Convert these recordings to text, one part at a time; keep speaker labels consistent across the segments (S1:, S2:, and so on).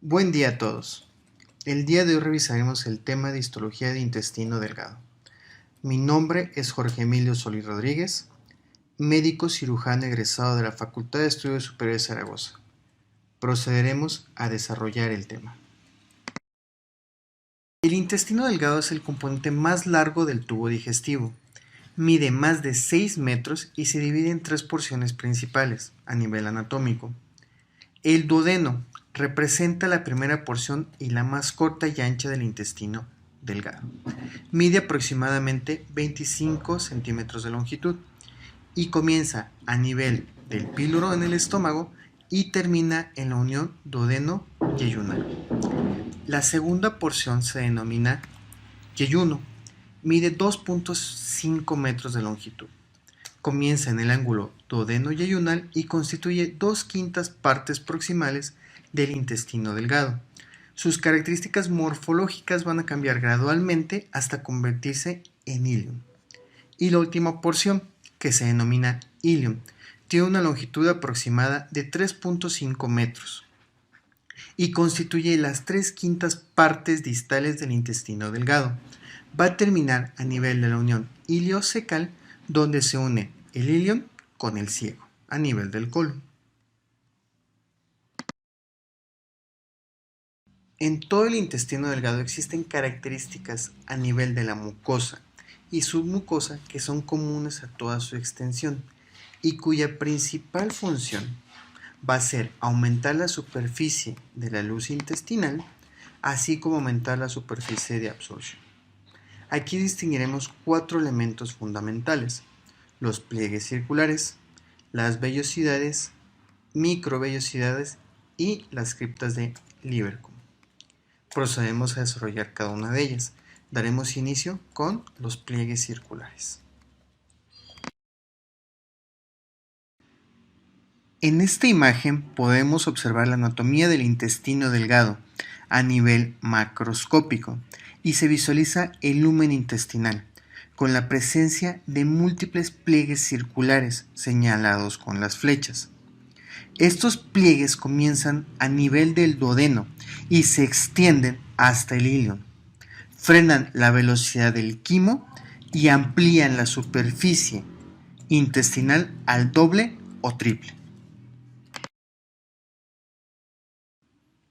S1: Buen día a todos. El día de hoy revisaremos el tema de histología de intestino delgado. Mi nombre es Jorge Emilio Solís Rodríguez, médico cirujano egresado de la Facultad de Estudios Superiores de Zaragoza. Procederemos a desarrollar el tema. El intestino delgado es el componente más largo del tubo digestivo. Mide más de 6 metros y se divide en 3 porciones principales a nivel anatómico. El duodeno representa la primera porción y la más corta y ancha del intestino delgado. Mide aproximadamente 25 centímetros de longitud y comienza a nivel del píloro en el estómago y termina en la unión duodeno-yeyunal. La segunda porción se denomina yeyuno. Mide 2.5 metros de longitud. Comienza en el ángulo duodeno-yeyunal y constituye 2/5 partes proximales del intestino delgado. Sus características morfológicas van a cambiar gradualmente hasta convertirse en ilion. Y la última porción, que se denomina ilion, tiene una longitud aproximada de 3.5 metros y constituye las 3/5 partes distales del intestino delgado. Va a terminar a nivel de la unión iliocecal, donde se une el ilion con el ciego, a nivel del colon. En todo el intestino delgado existen características a nivel de la mucosa y submucosa que son comunes a toda su extensión y cuya principal función va a ser aumentar la superficie de la luz intestinal, así como aumentar la superficie de absorción. Aquí distinguiremos 4 elementos fundamentales: los pliegues circulares, las vellosidades, microvellosidades y las criptas de Lieberkühn. Procedemos a desarrollar cada una de ellas. Daremos inicio con los pliegues circulares. En esta imagen podemos observar la anatomía del intestino delgado a nivel macroscópico y se visualiza el lumen intestinal con la presencia de múltiples pliegues circulares señalados con las flechas. Estos pliegues comienzan a nivel del duodeno y se extienden hasta el ilion. Frenan la velocidad del quimo y amplían la superficie intestinal al doble o triple.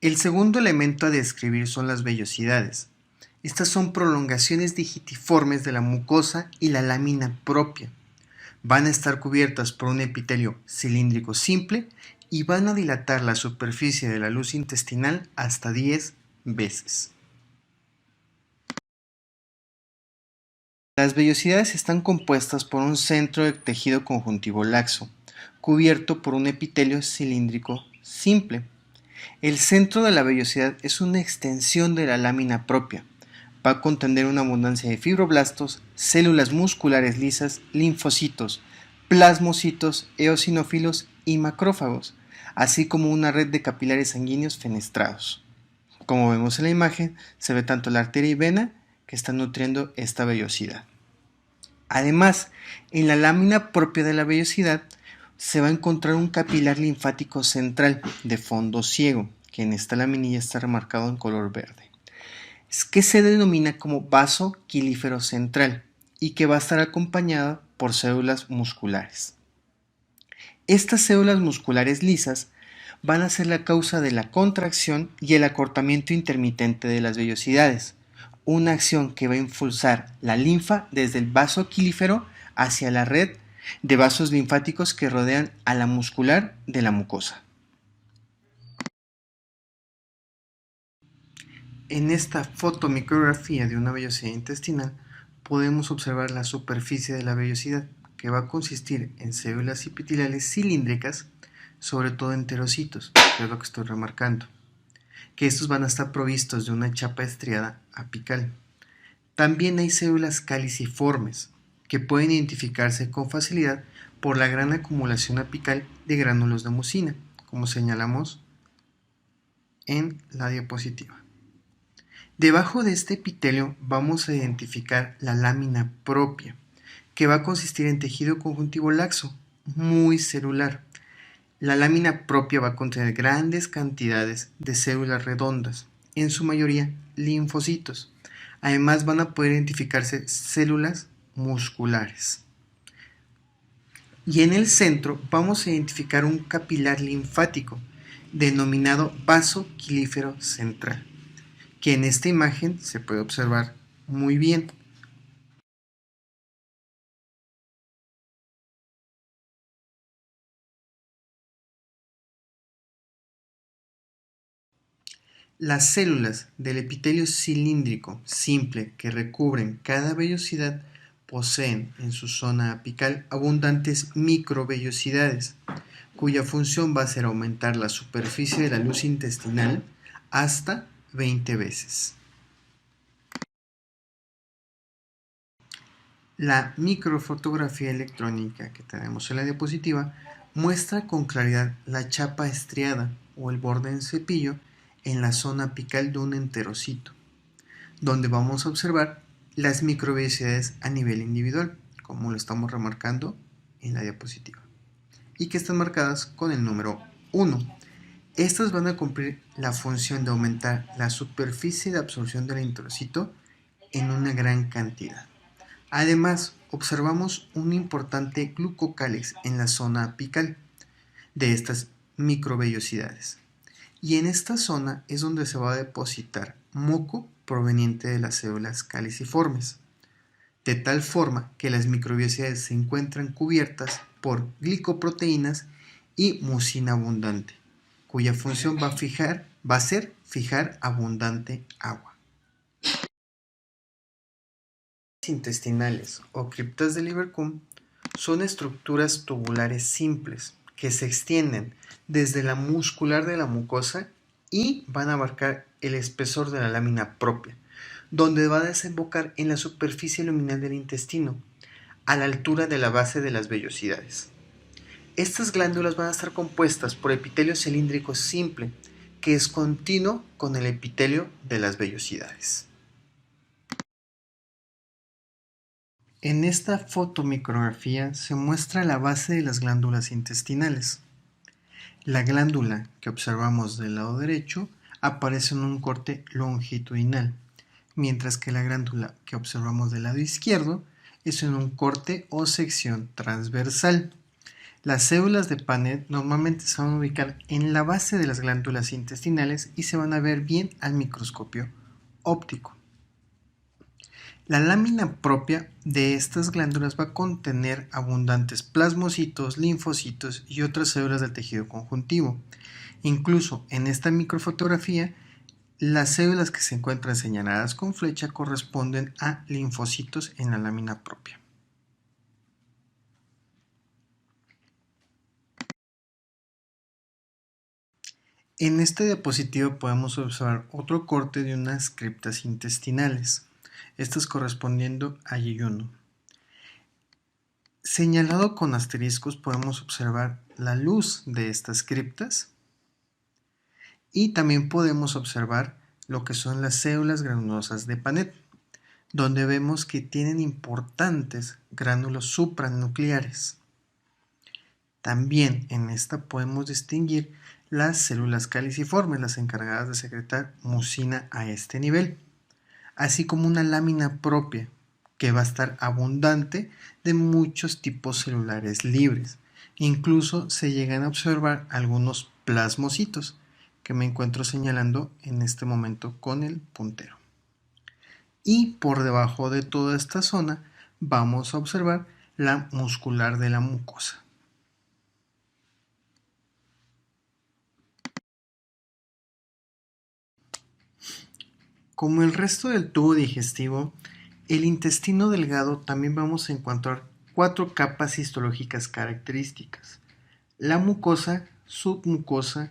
S1: El segundo elemento a describir son las vellosidades. Estas son prolongaciones digitiformes de la mucosa y la lámina propia. Van a estar cubiertas por un epitelio cilíndrico simple y van a dilatar la superficie de la luz intestinal hasta 10 veces. Las vellosidades están compuestas por un centro de tejido conjuntivo laxo, cubierto por un epitelio cilíndrico simple. El centro de la vellosidad es una extensión de la lámina propia. Va a contener una abundancia de fibroblastos, células musculares lisas, linfocitos, plasmocitos, eosinófilos y macrófagos, así como una red de capilares sanguíneos fenestrados. Como vemos en la imagen, se ve tanto la arteria y vena que están nutriendo esta vellosidad. Además, en la lámina propia de la vellosidad se va a encontrar un capilar linfático central de fondo ciego, que en esta laminilla está remarcado en color verde, que se denomina como vaso quilífero central y que va a estar acompañado por células musculares. Estas células musculares lisas van a ser la causa de la contracción y el acortamiento intermitente de las vellosidades, una acción que va a impulsar la linfa desde el vaso quilífero hacia la red de vasos linfáticos que rodean a la muscular de la mucosa. En esta fotomicrografía de una vellosidad intestinal podemos observar la superficie de la vellosidad, que va a consistir en células epiteliales cilíndricas, sobre todo enterocitos, que es lo que estoy remarcando, que estos van a estar provistos de una chapa estriada apical. También hay células caliciformes, que pueden identificarse con facilidad por la gran acumulación apical de gránulos de mucina, como señalamos en la diapositiva. Debajo de este epitelio vamos a identificar la lámina propia, que va a consistir en tejido conjuntivo laxo, muy celular. La lámina propia va a contener grandes cantidades de células redondas, en su mayoría linfocitos. Además van a poder identificarse células musculares. Y en el centro vamos a identificar un capilar linfático denominado vaso quilífero central, que en esta imagen se puede observar muy bien. Las células del epitelio cilíndrico simple que recubren cada vellosidad poseen en su zona apical abundantes microvellosidades, cuya función va a ser aumentar la superficie de la luz intestinal hasta 20 veces. La microfotografía electrónica que tenemos en la diapositiva muestra con claridad la chapa estriada o el borde en cepillo en la zona apical de un enterocito, donde vamos a observar las microvellosidades a nivel individual, como lo estamos remarcando en la diapositiva, y que están marcadas con el número 1. Estas van a cumplir la función de aumentar la superficie de absorción del enterocito en una gran cantidad. Además, observamos un importante glucocálex en la zona apical de estas microvellosidades. Y en esta zona es donde se va a depositar moco proveniente de las células caliciformes, de tal forma que las microvellosidades se encuentran cubiertas por glicoproteínas y mucina abundante, cuya función va a ser fijar abundante agua. Intestinales o criptas de Lieberkühn son estructuras tubulares simples que se extienden desde la muscular de la mucosa y van a abarcar el espesor de la lámina propia, donde va a desembocar en la superficie luminal del intestino, a la altura de la base de las vellosidades. Estas glándulas van a estar compuestas por epitelio cilíndrico simple, que es continuo con el epitelio de las vellosidades. En esta fotomicrografía se muestra la base de las glándulas intestinales. La glándula que observamos del lado derecho aparece en un corte longitudinal, mientras que la glándula que observamos del lado izquierdo es en un corte o sección transversal. Las células de Paneth normalmente se van a ubicar en la base de las glándulas intestinales y se van a ver bien al microscopio óptico. La lámina propia de estas glándulas va a contener abundantes plasmocitos, linfocitos y otras células del tejido conjuntivo. Incluso en esta microfotografía, las células que se encuentran señaladas con flecha corresponden a linfocitos en la lámina propia. En este diapositivo podemos observar otro corte de unas criptas intestinales, estas correspondiendo a yeyuno. Señalado con asteriscos podemos observar la luz de estas criptas y también podemos observar lo que son las células granulosas de Paneth, donde vemos que tienen importantes gránulos supranucleares. También en esta podemos distinguir las células caliciformes, las encargadas de secretar mucina a este nivel, así como una lámina propia que va a estar abundante de muchos tipos celulares libres. Incluso se llegan a observar algunos plasmocitos que me encuentro señalando en este momento con el puntero. Y por debajo de toda esta zona vamos a observar la muscular de la mucosa. Como el resto del tubo digestivo, el intestino delgado también vamos a encontrar 4 capas histológicas características: la mucosa, submucosa,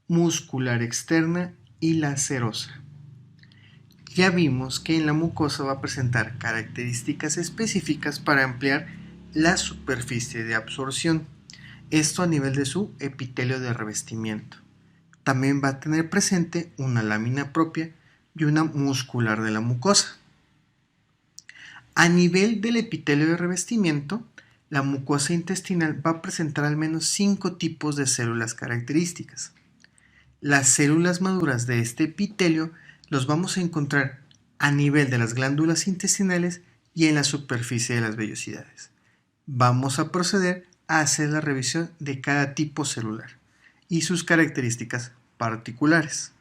S1: muscular externa y la serosa. Ya vimos que en la mucosa va a presentar características específicas para ampliar la superficie de absorción, esto a nivel de su epitelio de revestimiento. También va a tener presente una lámina propia y una muscular de la mucosa. A nivel del epitelio de revestimiento, la mucosa intestinal va a presentar al menos 5 tipos de células características. Las células maduras de este epitelio los vamos a encontrar a nivel de las glándulas intestinales y en la superficie de las vellosidades. Vamos a proceder a hacer la revisión de cada tipo celular y sus características particulares.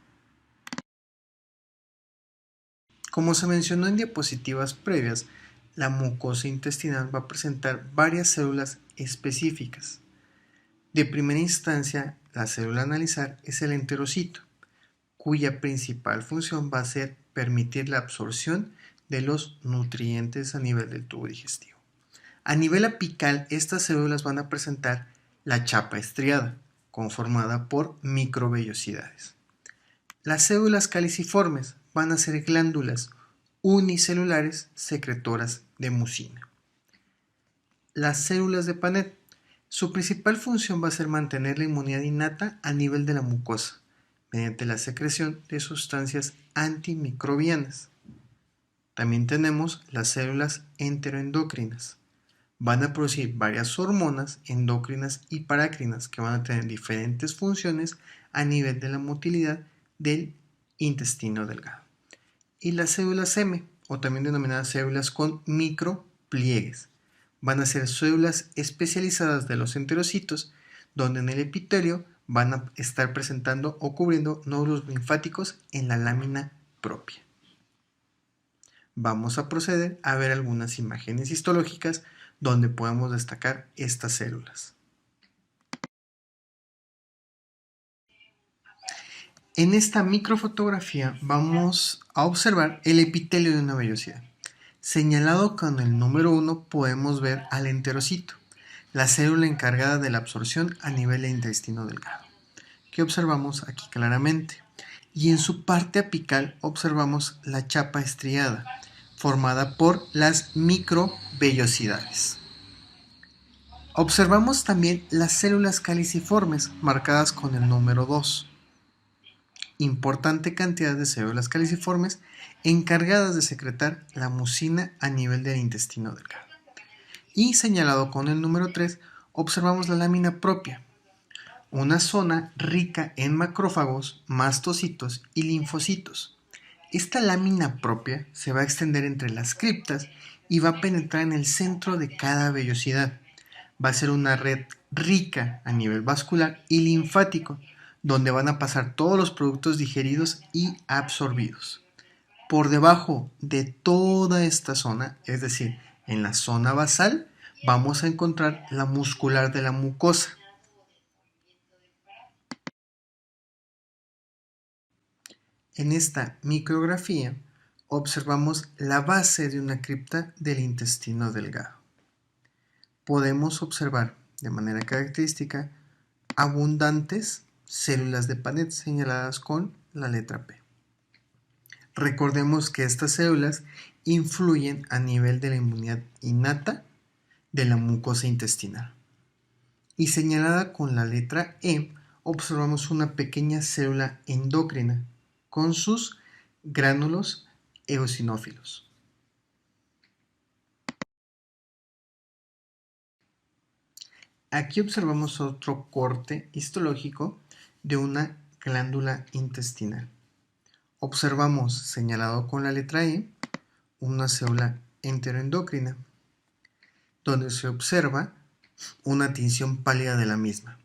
S1: Como se mencionó en diapositivas previas, la mucosa intestinal va a presentar varias células específicas. De primera instancia, la célula a analizar es el enterocito, cuya principal función va a ser permitir la absorción de los nutrientes a nivel del tubo digestivo. A nivel apical, estas células van a presentar la chapa estriada, conformada por microvellosidades. Las células caliciformes van a ser glándulas unicelulares secretoras de mucina. Las células de Paneth, su principal función va a ser mantener la inmunidad innata a nivel de la mucosa, mediante la secreción de sustancias antimicrobianas. También tenemos las células enteroendocrinas. Van a producir varias hormonas endocrinas y parácrinas que van a tener diferentes funciones a nivel de la motilidad del intestino delgado. Y las células M, o también denominadas células con micropliegues, van a ser células especializadas de los enterocitos, donde en el epitelio van a estar presentando o cubriendo nódulos linfáticos en la lámina propia. Vamos a proceder a ver algunas imágenes histológicas donde podemos destacar estas células. En esta microfotografía vamos a observar el epitelio de una vellosidad. Señalado con el número 1 podemos ver al enterocito, la célula encargada de la absorción a nivel del intestino delgado, que observamos aquí claramente. Y en su parte apical observamos la chapa estriada, formada por las microvellosidades. Observamos también las células caliciformes, marcadas con el número 2. Importante cantidad de células caliciformes encargadas de secretar la mucina a nivel del intestino delgado. Y señalado con el número 3, observamos la lámina propia, una zona rica en macrófagos, mastocitos y linfocitos. Esta lámina propia se va a extender entre las criptas y va a penetrar en el centro de cada vellosidad. Va a ser una red rica a nivel vascular y linfático, donde van a pasar todos los productos digeridos y absorbidos. Por debajo de toda esta zona, es decir, en la zona basal, vamos a encontrar la muscular de la mucosa. En esta micrografía observamos la base de una cripta del intestino delgado. Podemos observar de manera característica abundantes células de Paneth señaladas con la letra P. Recordemos que estas células influyen a nivel de la inmunidad innata de la mucosa intestinal. Y señalada con la letra E, observamos una pequeña célula endocrina con sus gránulos eosinófilos. Aquí observamos otro corte histológico de una glándula intestinal. Observamos, señalado con la letra E, una célula enteroendocrina, donde se observa una tinción pálida de la misma.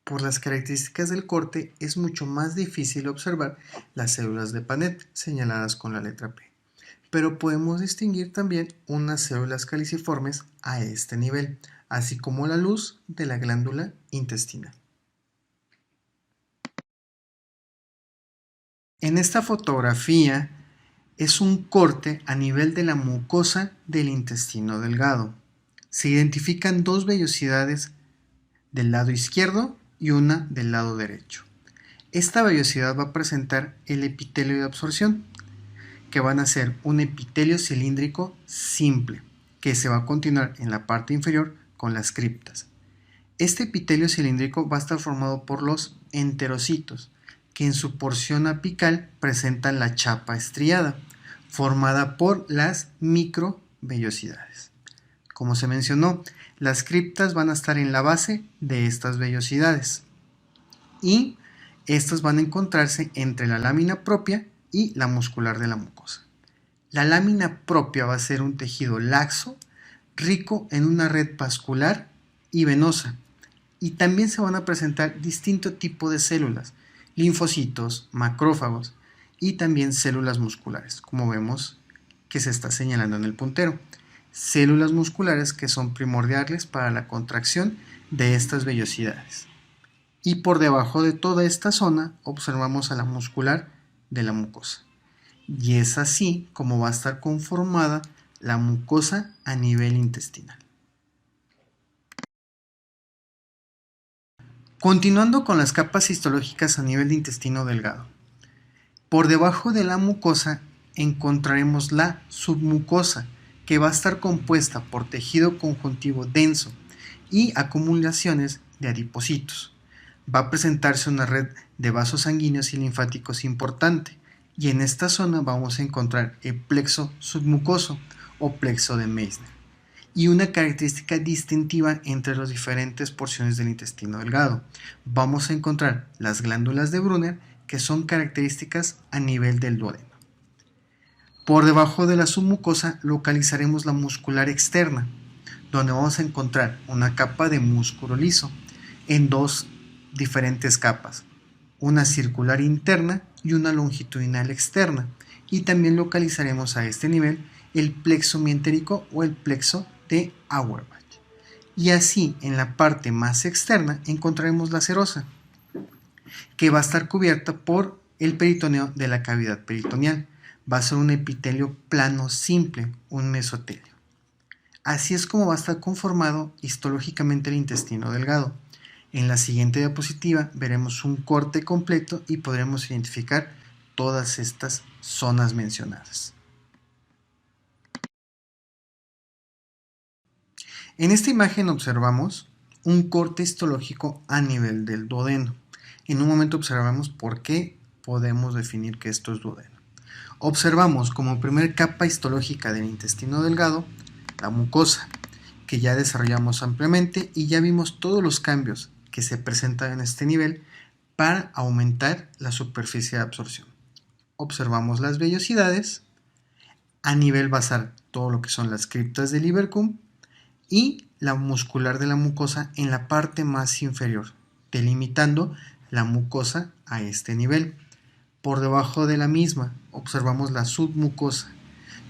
S1: Por las características del corte, es mucho más difícil observar las células de Paneth señaladas con la letra P, pero podemos distinguir también unas células caliciformes a este nivel, así como la luz de la glándula intestinal. En esta fotografía es un corte a nivel de la mucosa del intestino delgado. Se identifican dos vellosidades del lado izquierdo y una del lado derecho. Esta vellosidad va a presentar el epitelio de absorción, que van a ser un epitelio cilíndrico simple, que se va a continuar en la parte inferior con las criptas. Este epitelio cilíndrico va a estar formado por los enterocitos, que en su porción apical presentan la chapa estriada, formada por las microvellosidades. Como se mencionó, las criptas van a estar en la base de estas vellosidades y estas van a encontrarse entre la lámina propia y la muscular de la mucosa. La lámina propia va a ser un tejido laxo, rico en una red vascular y venosa, y también se van a presentar distinto tipo de células, linfocitos, macrófagos y también células musculares, como vemos que se está señalando en el puntero. Células musculares que son primordiales para la contracción de estas vellosidades. Y por debajo de toda esta zona observamos a la muscular de la mucosa. Y es así como va a estar conformada la mucosa a nivel intestinal. Continuando con las capas histológicas a nivel de intestino delgado. Por debajo de la mucosa encontraremos la submucosa, que va a estar compuesta por tejido conjuntivo denso y acumulaciones de adipocitos. Va a presentarse una red de vasos sanguíneos y linfáticos importante, y en esta zona vamos a encontrar el plexo submucoso o plexo de Meissner, y una característica distintiva entre las diferentes porciones del intestino delgado. Vamos a encontrar las glándulas de Brunner, que son características a nivel del duodeno. Por debajo de la submucosa localizaremos la muscular externa, donde vamos a encontrar una capa de músculo liso en dos diferentes capas, una circular interna y una longitudinal externa, y también localizaremos a este nivel el plexo mientérico o el plexo de Auerbach. Y así en la parte más externa encontraremos la serosa, que va a estar cubierta por el peritoneo de la cavidad peritoneal. Va a ser un epitelio plano simple, un mesotelio. Así es como va a estar conformado histológicamente el intestino delgado. En la siguiente diapositiva veremos un corte completo y podremos identificar todas estas zonas mencionadas. En esta imagen observamos un corte histológico a nivel del duodeno. En un momento observamos por qué podemos definir que esto es duodeno. Observamos como primer capa histológica del intestino delgado la mucosa, que ya desarrollamos ampliamente y ya vimos todos los cambios que se presentan en este nivel para aumentar la superficie de absorción. Observamos las vellosidades, a nivel basal todo lo que son las criptas del Ibercum y la muscular de la mucosa en la parte más inferior, delimitando la mucosa a este nivel. Por debajo de la misma observamos la submucosa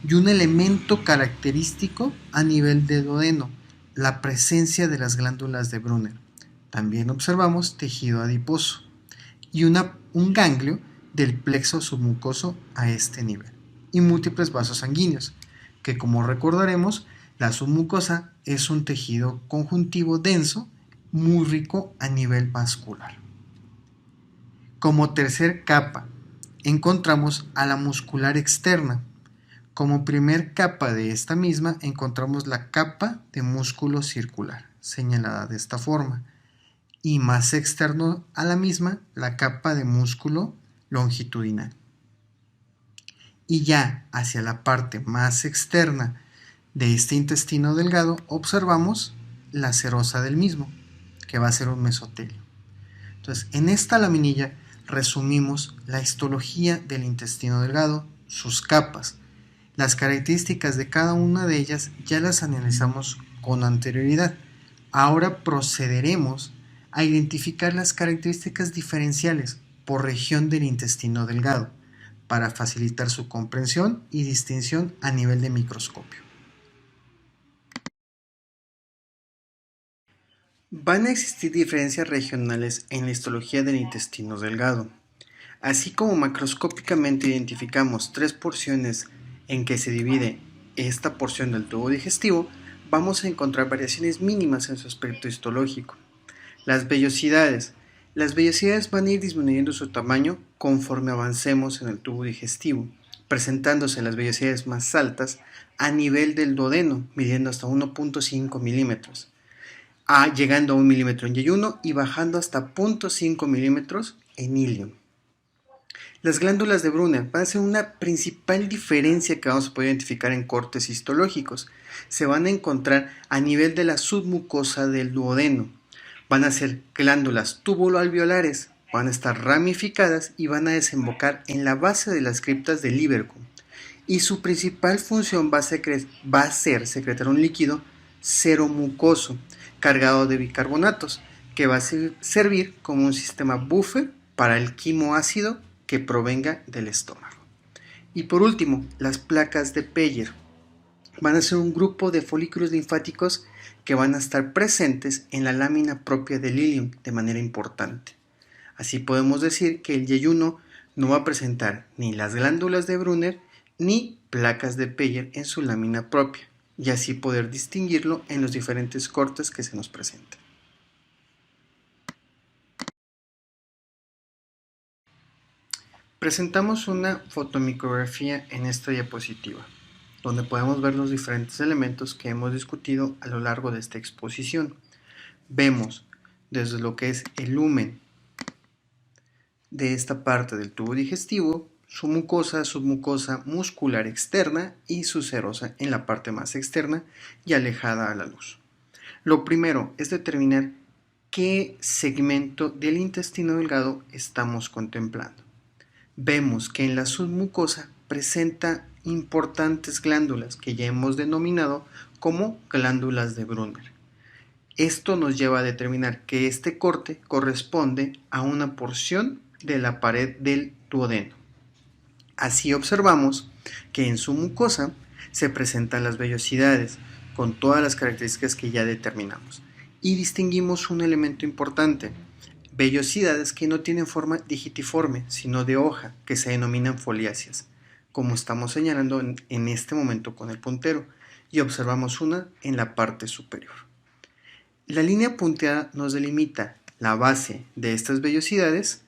S1: y un elemento característico a nivel del duodeno, la presencia de las glándulas de Brunner. También observamos tejido adiposo y un ganglio del plexo submucoso a este nivel y múltiples vasos sanguíneos, que como recordaremos, la submucosa es un tejido conjuntivo denso muy rico a nivel vascular. Como tercer capa encontramos a la muscular externa. Como primer capa de esta misma encontramos la capa de músculo circular, señalada de esta forma, y más externo a la misma la capa de músculo longitudinal. Y ya hacia la parte más externa de este intestino delgado observamos la serosa del mismo, que va a ser un mesotelio. Entonces, en esta laminilla resumimos la histología del intestino delgado, sus capas. Las características de cada una de ellas ya las analizamos con anterioridad. Ahora procederemos a identificar las características diferenciales por región del intestino delgado para facilitar su comprensión y distinción a nivel de microscopio. Van a existir diferencias regionales en la histología del intestino delgado. Así como macroscópicamente identificamos tres porciones en que se divide esta porción del tubo digestivo, vamos a encontrar variaciones mínimas en su aspecto histológico. Las vellosidades van a ir disminuyendo su tamaño conforme avancemos en el tubo digestivo, presentándose las vellosidades más altas a nivel del duodeno, midiendo hasta 1.5 milímetros, llegando a 1 milímetro en yeyuno y bajando hasta 0.5 milímetros en ilion. Las glándulas de Brunner van a ser una principal diferencia que vamos a poder identificar en cortes histológicos. Se van a encontrar a nivel de la submucosa del duodeno. Van a ser glándulas tubuloalveolares, van a estar ramificadas y van a desembocar en la base de las criptas del Líberco. Y su principal función va a ser secretar un líquido seromucoso cargado de bicarbonatos, que va a servir como un sistema buffer para el quimoácido que provenga del estómago. Y por último, las placas de Peyer van a ser un grupo de folículos linfáticos que van a estar presentes en la lámina propia del ilium de manera importante. Así podemos decir que el yeyuno no va a presentar ni las glándulas de Brunner ni placas de Peyer en su lámina propia, y así poder distinguirlo en los diferentes cortes que se nos presentan. Presentamos una fotomicrografía en esta diapositiva, donde podemos ver los diferentes elementos que hemos discutido a lo largo de esta exposición. Vemos desde lo que es el lumen de esta parte del tubo digestivo, su mucosa, submucosa muscular externa y su serosa en la parte más externa y alejada a la luz. Lo primero es determinar qué segmento del intestino delgado estamos contemplando. Vemos que en la submucosa presenta importantes glándulas que ya hemos denominado como glándulas de Brunner. Esto nos lleva a determinar que este corte corresponde a una porción de la pared del duodeno. Así observamos que en su mucosa se presentan las vellosidades con todas las características que ya determinamos. Y distinguimos un elemento importante: vellosidades que no tienen forma digitiforme, sino de hoja, que se denominan foliáceas, como estamos señalando en este momento con el puntero, y observamos una en la parte superior. La línea punteada nos delimita la base de estas vellosidades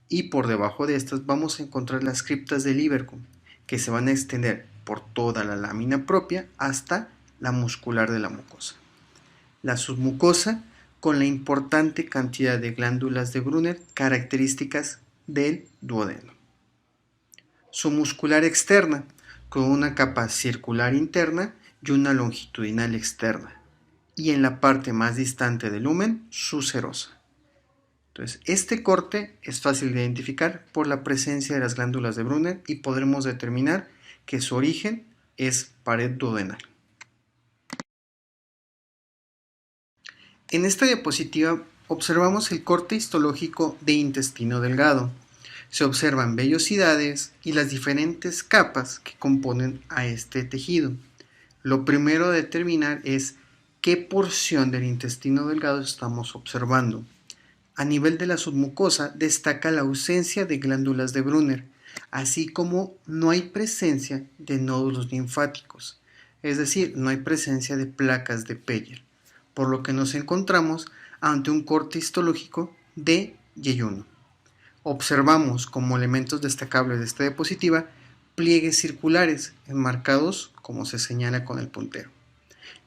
S1: y por debajo de estas vamos a encontrar las criptas del Líberco, que se van a extender por toda la lámina propia hasta la muscular de la mucosa. La submucosa con la importante cantidad de glándulas de Brunner características del duodeno. Su muscular externa con una capa circular interna y una longitudinal externa. Y en la parte más distante del lumen, su serosa. Entonces, este corte es fácil de identificar por la presencia de las glándulas de Brunner y podremos determinar que su origen es pared duodenal. En esta diapositiva observamos el corte histológico de intestino delgado. Se observan vellosidades y las diferentes capas que componen a este tejido. Lo primero a determinar es qué porción del intestino delgado estamos observando. A nivel de la submucosa destaca la ausencia de glándulas de Brunner, así como no hay presencia de nódulos linfáticos, es decir, no hay presencia de placas de Peyer, por lo que nos encontramos ante un corte histológico de yeyuno. Observamos como elementos destacables de esta diapositiva pliegues circulares enmarcados como se señala con el puntero.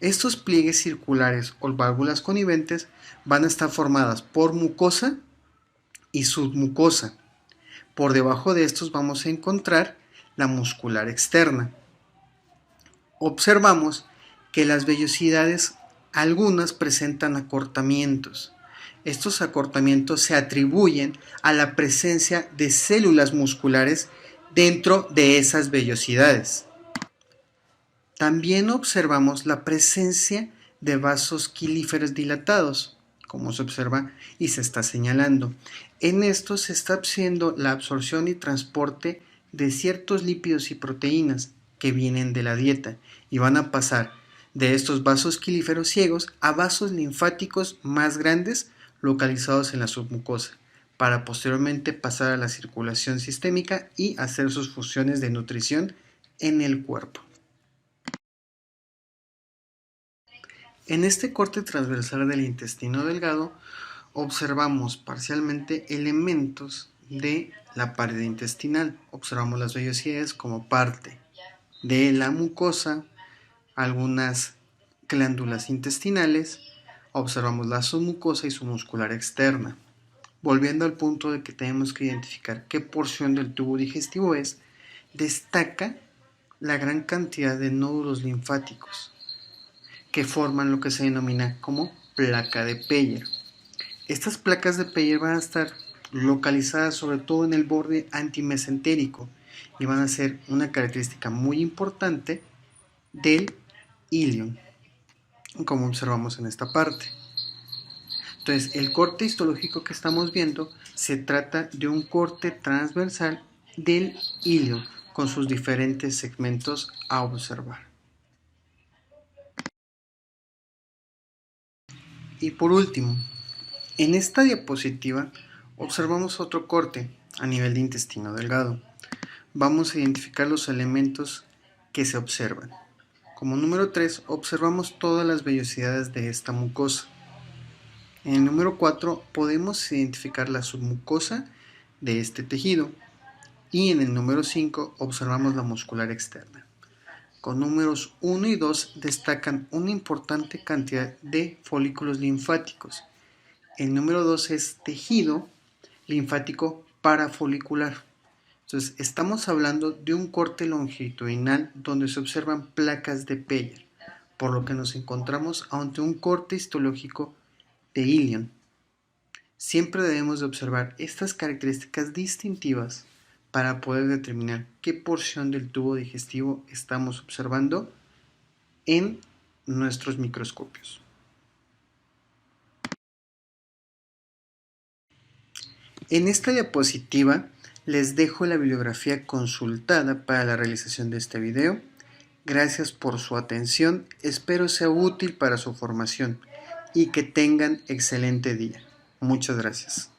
S1: Estos pliegues circulares o válvulas coniventes van a estar formadas por mucosa y submucosa. Por debajo de estos vamos a encontrar la muscular externa. Observamos que las vellosidades algunas presentan acortamientos. Estos acortamientos se atribuyen a la presencia de células musculares dentro de esas vellosidades. También observamos la presencia de vasos quilíferos dilatados, como se observa y se está señalando. En esto se está haciendo la absorción y transporte de ciertos lípidos y proteínas que vienen de la dieta y van a pasar de estos vasos quilíferos ciegos a vasos linfáticos más grandes localizados en la submucosa, para posteriormente pasar a la circulación sistémica y hacer sus funciones de nutrición en el cuerpo. En este corte transversal del intestino delgado observamos parcialmente elementos de la pared intestinal. Observamos las vellosidades como parte de la mucosa, algunas glándulas intestinales, observamos la submucosa y su muscular externa. volviendo al punto de que tenemos que identificar qué porción del tubo digestivo es, destaca la gran cantidad de nódulos linfáticos que forman lo que se denomina como placa de Peyer. Estas placas de Peyer van a estar localizadas sobre todo en el borde antimesentérico y van a ser una característica muy importante del ilion, como observamos en esta parte. Entonces, el corte histológico que estamos viendo se trata de un corte transversal del ilion con sus diferentes segmentos a observar. Y por último, en esta diapositiva observamos otro corte a nivel de intestino delgado. Vamos a identificar los elementos que se observan. Como número 3, observamos todas las vellosidades de esta mucosa. En el número 4 podemos identificar la submucosa de este tejido. Y en el número 5 observamos la muscular externa. Con números 1 y 2 destacan una importante cantidad de folículos linfáticos. El número 2 es tejido linfático parafolicular. Entonces, estamos hablando de un corte longitudinal donde se observan placas de Peyer, por lo que nos encontramos ante un corte histológico de ilion. Siempre debemos de observar estas características distintivas para poder determinar qué porción del tubo digestivo estamos observando en nuestros microscopios. En esta diapositiva les dejo la bibliografía consultada para la realización de este video. Gracias por su atención, espero sea útil para su formación y que tengan excelente día. Muchas gracias.